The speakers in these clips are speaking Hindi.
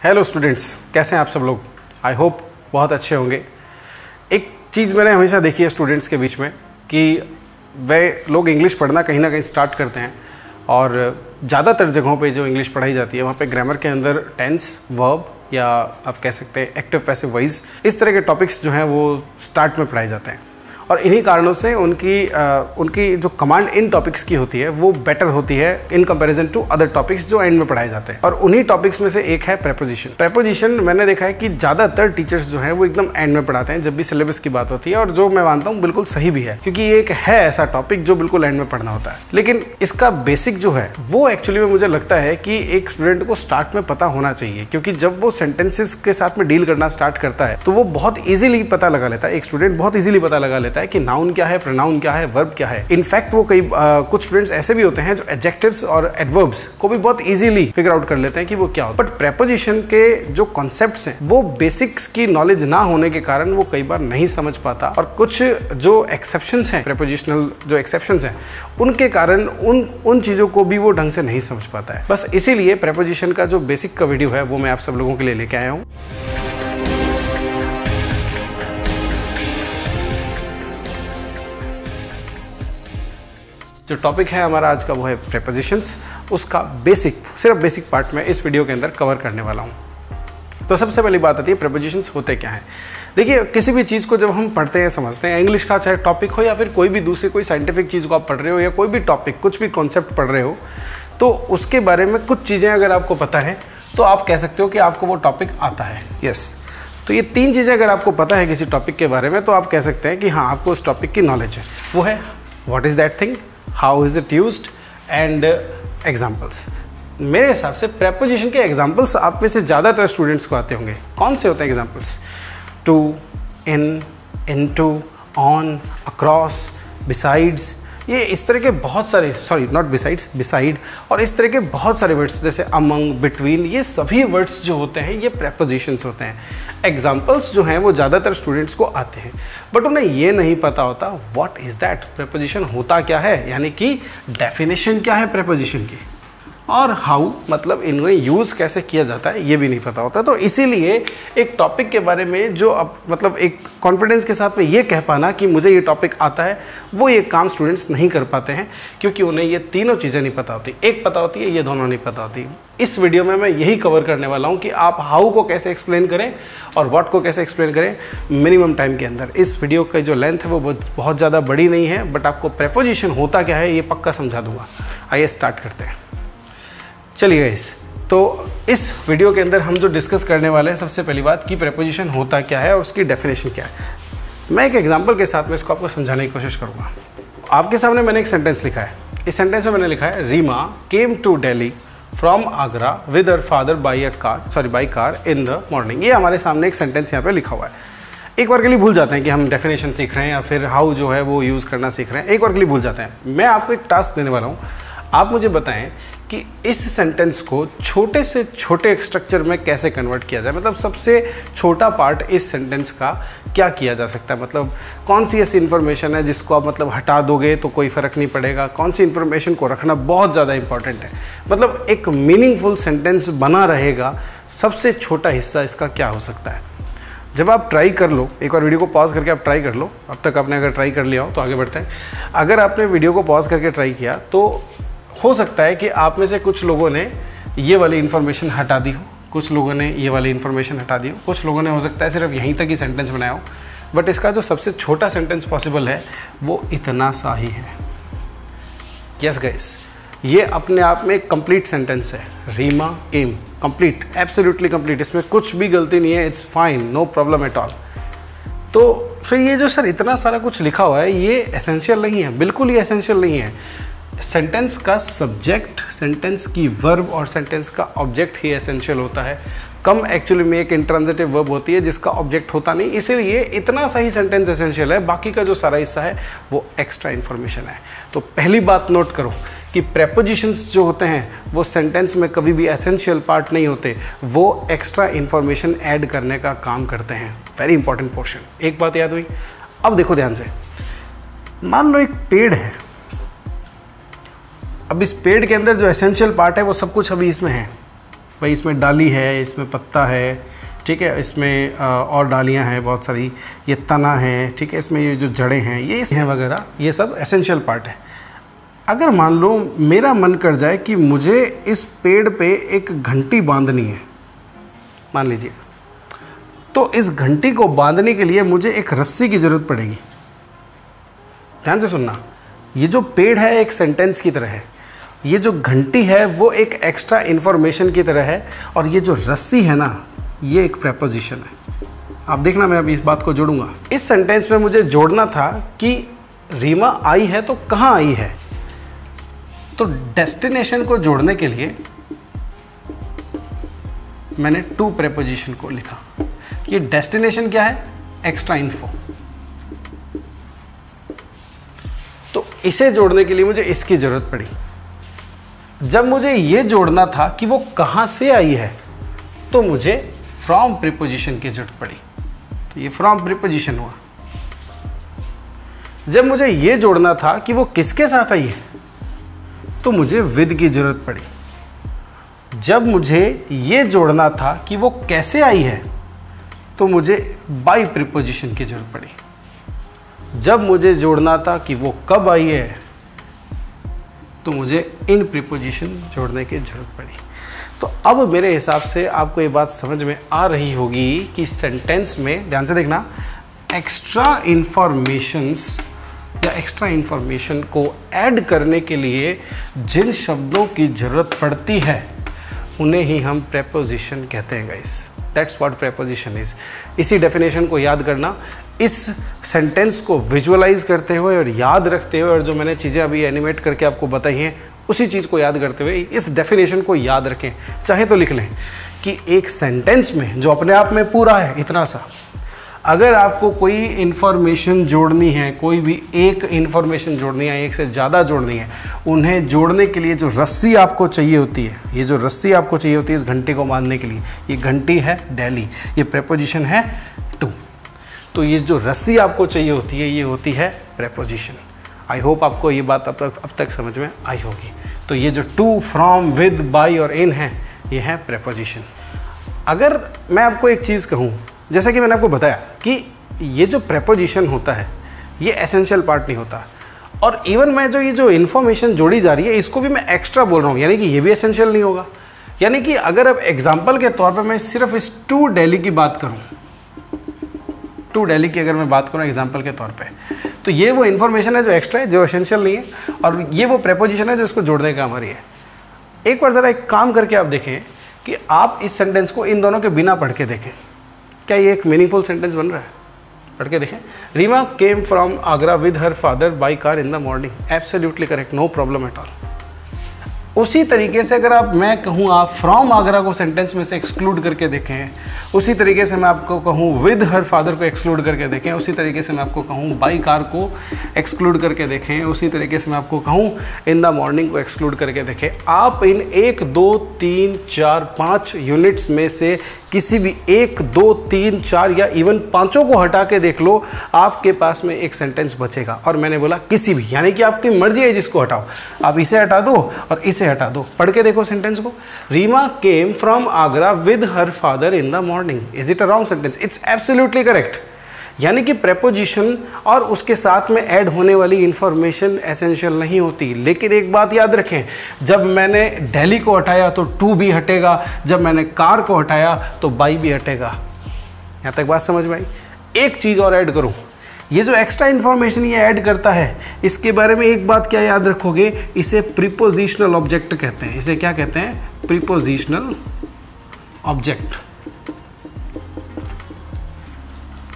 हेलो स्टूडेंट्स, कैसे हैं आप सब लोग। आई होप बहुत अच्छे होंगे। एक चीज़ मैंने हमेशा देखी है स्टूडेंट्स के बीच में कि वे लोग इंग्लिश पढ़ना कहीं ना कहीं स्टार्ट करते हैं और ज़्यादातर जगहों पे जो इंग्लिश पढ़ाई जाती है वहाँ पे ग्रामर के अंदर टेंस, वर्ब या आप कह सकते हैं एक्टिव पैसिव वॉइस, इस तरह के टॉपिक्स जो हैं वो स्टार्ट में पढ़ाए जाते हैं और इन्हीं कारणों से उनकी जो कमांड इन टॉपिक्स की होती है वो बेटर होती है in comparison to other topics जो एंड में पढ़ाए जाते हैं। और उन्हीं टॉपिक्स में से एक है प्रेपोजिशन। प्रेपोजिशन मैंने देखा है कि ज़्यादातर टीचर्स जो हैं वो एकदम एंड में पढ़ाते हैं जब भी सिलेबस की बात होती है, और जो मैं मानता हूँ बिल्कुल सही भी है, क्योंकि ये एक है ऐसा टॉपिक जो बिल्कुल एंड में पढ़ना होता है। लेकिन इसका बेसिक जो है वो एक्चुअली में मुझे लगता है कि एक स्टूडेंट को स्टार्ट में पता होना चाहिए, क्योंकि जब वो सेंटेंसेस के साथ में डील करना स्टार्ट करता है तो वो बहुत ईजिली पता लगा लेता है, एक स्टूडेंट बहुत ईजिली पता लगा लेता है कि नाउन क्या है, प्रोनाउन क्या है, वर्ब क्या है। इनफैक्ट वो कुछ स्टूडेंट्स ऐसे भी होते हैं जो एडजेक्टिव्स और एडवर्ब्स को भी बहुत इजीली फिगर आउट कर लेते हैं कि वो क्या होता है। बट प्रेपोजिशन के जो कॉन्सेप्ट्स हैं वो बेसिक्स की नॉलेज ना होने के कारण वो कई बार नहीं समझ पाता, और कुछ जो एक्सेप्शंस हैं, प्रेपोजिशनल जो एक्सेप्शंस हैं, उनके कारण उन चीज़ों को भी वो ढंग से नहीं समझ पाता है। बस इसीलिए प्रेपोजिशन का जो बेसिक का वीडियो है वो मैं आप सब लोगों के लिए लेके आया हूँ। जो टॉपिक है हमारा आज का वो है प्रेपोजिशंस। उसका सिर्फ बेसिक पार्ट में इस वीडियो के अंदर कवर करने वाला हूँ। तो सबसे पहली बात आती है प्रेपोजिशंस होते क्या हैं। देखिए, किसी भी चीज़ को जब हम पढ़ते हैं, समझते हैं, इंग्लिश का चाहे टॉपिक हो या फिर कोई भी दूसरी कोई साइंटिफिक चीज़ को आप पढ़ रहे हो या कोई भी टॉपिक, कुछ भी कॉन्सेप्ट पढ़ रहे हो, तो उसके बारे में कुछ चीज़ें अगर आपको पता है तो आप कह सकते हो कि आपको वो टॉपिक आता है। यस, तो ये 3 चीज़ें अगर आपको पता है किसी टॉपिक के बारे में तो आप कह सकते हैं कि हाँ, आपको उस टॉपिक की नॉलेज है। वो है what is that thing, how is it used and examples. मेरे हिसाब से प्रेपोजिशन के एग्जाम्पल्स आप में से ज़्यादातर स्टूडेंट्स को आते होंगे। कौन से होते हैं examples? To, in, into, on, across, besides, ये इस तरह के बहुत सारे, सॉरी नॉट बिसाइड्स, बिसाइड, और इस तरह के बहुत सारे वर्ड्स जैसे अमंग, बिटवीन, ये सभी वर्ड्स जो होते हैं ये प्रेपोजिशंस होते हैं। एग्जाम्पल्स जो हैं वो ज़्यादातर स्टूडेंट्स को आते हैं, बट उन्हें ये नहीं पता होता व्हाट इज़ दैट, प्रेपोजिशन होता क्या है, यानी कि डेफिनेशन क्या है प्रेपोजिशन की, और हाउ मतलब इन्हें यूज़ कैसे किया जाता है ये भी नहीं पता होता। तो इसीलिए एक टॉपिक के बारे में जो मतलब एक कॉन्फिडेंस के साथ में ये कह पाना कि मुझे ये टॉपिक आता है, वो ये काम स्टूडेंट्स नहीं कर पाते हैं, क्योंकि उन्हें ये तीनों चीज़ें नहीं पता होती। एक पता होती है, ये दोनों नहीं पता होती। इस वीडियो में मैं यही कवर करने वाला हूँ कि आप हाउ को कैसे एक्सप्लेन करें और व्हाट को कैसे एक्सप्लेन करें मिनिमम टाइम के अंदर। इस वीडियो का जो लेंथ है वो बहुत ज़्यादा बड़ी नहीं है, बट आपको प्रेपोजिशन होता क्या है ये पक्का समझा दूंगा। आइए स्टार्ट करते हैं। चलिए गाइस, तो इस वीडियो के अंदर हम जो डिस्कस करने वाले हैं, सबसे पहली बात कि प्रेपोजिशन होता क्या है और उसकी डेफिनेशन क्या है। मैं एक एग्जांपल के साथ में इसको आपको समझाने की कोशिश करूँगा। आपके सामने मैंने एक सेंटेंस लिखा है। इस सेंटेंस में मैंने लिखा है Reema came to Delhi from Agra with her father by car in the morning. ये हमारे सामने एक सेंटेंस यहाँ पे लिखा हुआ है। एक बार के लिए भूल जाते हैं कि हम डेफिनेशन सीख रहे हैं या फिर हाउ जो है वो यूज़ करना सीख रहे हैं, एक बार के लिए भूल जाते हैं। मैं आपको एक टास्क देने वाला हूँ, आप मुझे बताएं कि इस सेंटेंस को छोटे से छोटे स्ट्रक्चर में कैसे कन्वर्ट किया जाए। मतलब सबसे छोटा पार्ट इस सेंटेंस का क्या किया जा सकता है, मतलब कौन सी ऐसी इन्फॉर्मेशन है जिसको आप मतलब हटा दोगे तो कोई फ़र्क नहीं पड़ेगा, कौन सी इन्फॉर्मेशन को रखना बहुत ज़्यादा इंपॉर्टेंट है। मतलब एक मीनिंगफुल सेंटेंस बना रहेगा, सबसे छोटा हिस्सा इसका क्या हो सकता है। जब आप ट्राई कर लो, एक बार वीडियो को पॉज करके आप ट्राई कर लो। अब तक आपने अगर ट्राई कर लिया हो तो आगे बढ़ते हैं। अगर आपने वीडियो को पॉज करके ट्राई किया तो हो सकता है कि आप में से कुछ लोगों ने ये वाली इन्फॉर्मेशन हटा दी हो, कुछ लोगों ने ये वाली इन्फॉर्मेशन हटा दी हो, कुछ लोगों ने हो सकता है सिर्फ यहीं तक ही सेंटेंस बनाया हो, बट इसका जो सबसे छोटा सेंटेंस पॉसिबल है वो इतना सा ही है। यस गाइस, ये अपने आप में एक कंप्लीट सेंटेंस है। Reema came, complete, absolutely complete, इसमें कुछ भी गलती नहीं है। It's fine, no problem at all. तो फिर ये जो सर इतना सारा कुछ लिखा हुआ है ये एसेंशियल नहीं है, बिल्कुल ही एसेंशियल नहीं है। सेंटेंस का सब्जेक्ट, सेंटेंस की वर्ब और सेंटेंस का ऑब्जेक्ट ही एसेंशियल होता है। कम एक्चुअली में एक इंट्रांजिटिव वर्ब होती है जिसका ऑब्जेक्ट होता नहीं, इसीलिए इतना सही सेंटेंस एसेंशियल है। बाकी का जो सारा हिस्सा है वो एक्स्ट्रा इन्फॉर्मेशन है। तो पहली बात नोट करो कि प्रेपोजिशंस जो होते हैं वो सेंटेंस में कभी भी एसेंशियल पार्ट नहीं होते, वो एक्स्ट्रा इन्फॉर्मेशन ऐड करने का काम करते हैं। Very important portion. एक बात याद हुई। अब देखो ध्यान से, मान लो एक पेड़ है। अब इस पेड़ के अंदर जो एसेंशियल पार्ट है वो सब कुछ अभी इसमें है। भाई इसमें डाली है, इसमें पत्ता है, ठीक है, इसमें और डालियाँ हैं बहुत सारी, ये तना है, ठीक है, इसमें ये जो जड़ें हैं ये हैं वगैरह, ये सब एसेंशियल पार्ट है। अगर मान लो मेरा मन कर जाए कि मुझे इस पेड़ पे एक घंटी बांधनी है, मान लीजिए, तो इस घंटी को बांधने के लिए मुझे एक रस्सी की ज़रूरत पड़ेगी। ध्यान से सुनना, ये जो पेड़ है एक सेंटेंस की तरह है, ये जो घंटी है वो एक एक्स्ट्रा इन्फॉर्मेशन की तरह है, और ये जो रस्सी है ना ये एक प्रेपोजिशन है। आप देखना मैं अभी इस बात को जोड़ूंगा। इस सेंटेंस में मुझे जोड़ना था कि रीमा आई है तो कहाँ आई है, तो डेस्टिनेशन को जोड़ने के लिए मैंने टू प्रेपोजिशन को लिखा। ये डेस्टिनेशन क्या है, एक्स्ट्रा इन्फो, तो इसे जोड़ने के लिए मुझे इसकी जरूरत पड़ी। जब मुझे ये जोड़ना था कि वो कहां से आई है तो मुझे फ्रॉम प्रीपोजिशन की जरूरत पड़ी, तो ये फ्रॉम प्रीपोजिशन हुआ। जब मुझे ये जोड़ना था कि वो किसके साथ आई है तो मुझे विद की जरूरत पड़ी। जब मुझे ये जोड़ना था कि वो कैसे आई है तो मुझे बाय प्रीपोजिशन की जरूरत पड़ी। जब मुझे जोड़ना था कि वो कब आई है तो मुझे इन प्रीपोजिशन जोड़ने की जरूरत पड़ी। तो अब मेरे हिसाब से आपको ये बात समझ में आ रही होगी कि सेंटेंस में, ध्यान से देखना, एक्स्ट्रा इन्फॉर्मेशंस या एक्स्ट्रा इन्फॉर्मेशन को ऐड करने के लिए जिन शब्दों की ज़रूरत पड़ती है उन्हें ही हम प्रेपोजिशन कहते हैं guys. That's what preposition is. इसी डेफिनेशन को याद करना, इस सेंटेंस को विजुअलाइज करते हुए और याद रखते हुए, और जो मैंने चीज़ें अभी एनिमेट करके आपको बताई हैं उसी चीज़ को याद करते हुए इस डेफिनेशन को याद रखें। चाहे तो लिख लें कि एक सेंटेंस में जो अपने आप में पूरा है इतना सा, अगर आपको कोई इन्फॉर्मेशन जोड़नी है, कोई भी एक इन्फॉर्मेशन जोड़नी है, एक से ज़्यादा जोड़नी है, उन्हें जोड़ने के लिए जो रस्सी आपको चाहिए होती है, ये जो रस्सी आपको चाहिए होती है इस घंटी को बांधने के लिए, ये घंटी है दिल्ली, ये प्रेपोजिशन है टू। तो ये जो रस्सी आपको चाहिए होती है ये होती है प्रेपोजिशन। आई होप आपको ये बात अब तक समझ में आई होगी। तो ये जो टू, फ्रॉम, विद, बाय और इन है, ये है प्रेपोजिशन। अगर मैं आपको एक चीज़ कहूँ, जैसा कि मैंने आपको बताया कि ये जो प्रेपोजिशन होता है ये एसेंशियल पार्ट नहीं होता, और इवन मैं जो ये जो इन्फॉर्मेशन जोड़ी जा रही है इसको भी मैं एक्स्ट्रा बोल रहा हूँ, यानी कि ये भी एसेंशियल नहीं होगा। यानी कि अगर अब एग्जाम्पल के तौर पर मैं सिर्फ इस टू दिल्ली की बात करूँ, टू दिल्ली की अगर मैं बात करूँ एग्जाम्पल के तौर पे, तो ये वो इन्फॉर्मेशन है जो एक्स्ट्रा है, जो एसेंशियल नहीं है, और ये वो प्रेपोजिशन है जो इसको जोड़ने का काम आ रही है। एक बार ज़रा एक काम करके आप देखें कि आप इस सेंटेंस को इन दोनों के बिना पढ़ के देखें, क्या ये एक मीनिंगफुल सेंटेंस बन रहा है? पढ़ के देखें। Reema came from Agra with her father by car in the morning, absolutely correct, no problem at all. उसी तरीके से अगर मैं कहूँ आप फ्रॉम आगरा को सेंटेंस में से एक्सक्लूड करके देखें, उसी तरीके से मैं आपको कहूँ विद हर फादर को एक्सक्लूड करके देखें, उसी तरीके से मैं आपको कहूँ बाई कार को एक्सक्लूड करके देखें, उसी तरीके से मैं आपको कहूँ इन द मॉर्निंग को एक्सक्लूड करके देखें। आप इन 1, 2, 3, 4, 5 यूनिट्स में से किसी भी 1, 2, 3, 4 या इवन 5 को हटा के देख लो, आपके पास में एक सेंटेंस बचेगा। और मैंने बोला किसी भी, यानी कि आपकी मर्जी है जिसको हटाओ, आप इसे हटा दो और इसे हटा दो। पढ़ के देखो सेंटेंस को, Reema came from Agra with her father in the morning. Is it a wrong sentence? It's absolutely correct. यानी कि प्रेपोजिशन और उसके साथ में ऐड होने वाली इंफॉर्मेशन एसेंशियल नहीं होती। लेकिन एक बात याद रखें, जब मैंने दिल्ली को हटाया तो टू भी हटेगा, जब मैंने कार को हटाया तो बाई भी हटेगा। यहाँ तक बात समझ में आई? एक चीज़ और ऐड करूँ, ये जो एक्स्ट्रा इन्फॉर्मेशन ये ऐड करता है, इसके बारे में एक बात क्या याद रखोगे, इसे प्रीपोजिशनल ऑब्जेक्ट कहते हैं। इसे क्या कहते हैं? Prepositional object.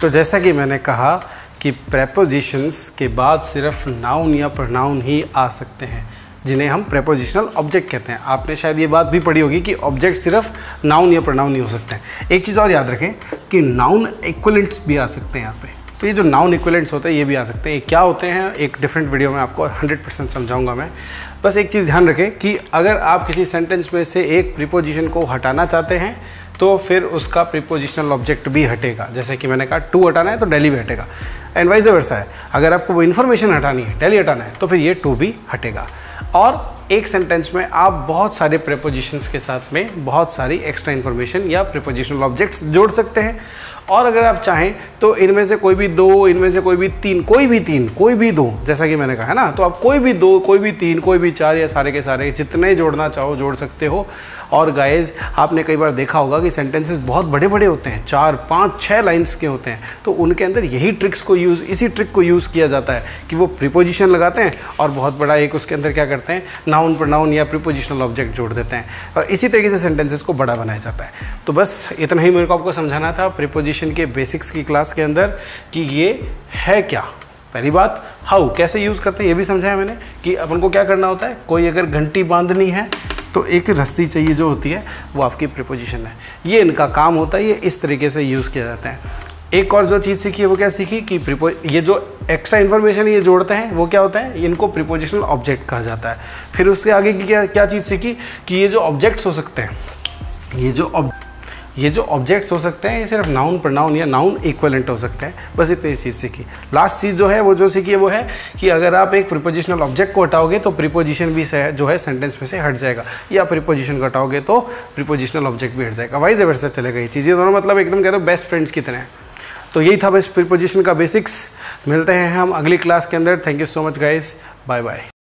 तो जैसा कि मैंने कहा कि प्रेपोजिशंस के बाद सिर्फ नाउन या प्रोनाउन ही आ सकते हैं, जिन्हें हम प्रेपोजिशनल ऑब्जेक्ट कहते हैं। आपने शायद ये बात भी पढ़ी होगी कि ऑब्जेक्ट सिर्फ नाउन या प्रोनाउन नहीं हो सकते हैं। एक चीज़ और याद रखें कि नाउन इक्विवेलेंट्स भी आ सकते हैं यहाँ पे। तो ये जो नाउन इक्विवेलेंट्स होते हैं ये भी आ सकते हैं। ये क्या होते हैं एक डिफरेंट वीडियो में आपको 100% समझाऊंगा मैं। बस एक चीज़ ध्यान रखें कि अगर आप किसी सेंटेंस में से एक प्रीपोजिशन को हटाना चाहते हैं तो फिर उसका प्रीपोजिशनल ऑब्जेक्ट भी हटेगा। जैसे कि मैंने कहा टू हटाना है तो दिल्ली भी हटेगा, एंड वाइस वर्सा है। अगर आपको वो इन्फॉर्मेशन हटानी है, दिल्ली हटाना है, तो फिर ये टू भी हटेगा। और एक सेंटेंस में आप बहुत सारे प्रीपोजिशंस के साथ में बहुत सारी एक्स्ट्रा इन्फॉर्मेशन या प्रीपोजिशनल ऑब्जेक्ट्स जोड़ सकते हैं। और अगर आप चाहें तो इनमें से कोई भी दो, इनमें से कोई भी तीन, कोई भी दो, जैसा कि मैंने कहा है ना, तो आप कोई भी दो, कोई भी तीन, कोई भी चार या सारे के सारे जितने जोड़ना चाहो जोड़ सकते हो। और गाइज आपने कई बार देखा होगा कि सेंटेंसेस बहुत बड़े बड़े होते हैं, 4, 5, 6 लाइन्स के होते हैं, तो उनके अंदर इसी ट्रिक को यूज़ किया जाता है कि वो प्रीपोजिशन लगाते हैं और बहुत बड़ा एक उसके अंदर क्या करते हैं, नाउन प्रोनाउन या प्रीपोजिशनल ऑब्जेक्ट जोड़ देते हैं, और इसी तरीके से सेंटेंसेस को बड़ा बनाया जाता है। तो बस इतना ही मेरे को आपको समझाना था प्रीपोजिशन के बेसिक्स की क्लास के अंदर कि ये है क्या। पहली बात, हाउ, कैसे यूज़ करते हैं ये भी समझाया मैंने कि अपन को क्या करना होता है। कोई अगर घंटी बांधनी है तो एक रस्सी चाहिए जो होती है, वो आपकी प्रीपोजिशन है, ये इनका काम होता है, ये इस तरीके से यूज़ किया जाता है। एक और जो चीज़ सीखी है वो क्या सीखी कि ये जो एक्स्ट्रा इन्फॉर्मेशन ये जोड़ते हैं वो क्या होता है, इनको प्रीपोजिशनल ऑब्जेक्ट कहा जाता है। फिर उसके आगे की क्या चीज़ सीखी कि ये जो ऑब्जेक्ट्स हो सकते हैं, ये जो ऑब्जेक्ट्स हो सकते हैं, ये सिर्फ नाउन प्रोनाउन या नाउन इक्विवेलेंट हो सकते हैं। बस इतनी चीज़ सीखी। लास्ट चीज़ जो है वो जो सीखी है वो है कि अगर आप एक प्रीपोजिशनल ऑब्जेक्ट को हटाओगे तो प्रीपोजिशन भी जो है सेंटेंस में से हट जाएगा, या प्रीपोजिशन को हटाओगे तो प्रीपोजिशनल ऑब्जेक्ट भी हट जाएगा, वाइस वर्सा चलेगा। ये चीज़ें दोनों मतलब एकदम कह दो बेस्ट फ्रेंड्स की तरह। तो यही था बस प्रीपोजिशन का बेसिक्स। मिलते हैं हम अगली क्लास के अंदर। Thank you so much guys, bye bye.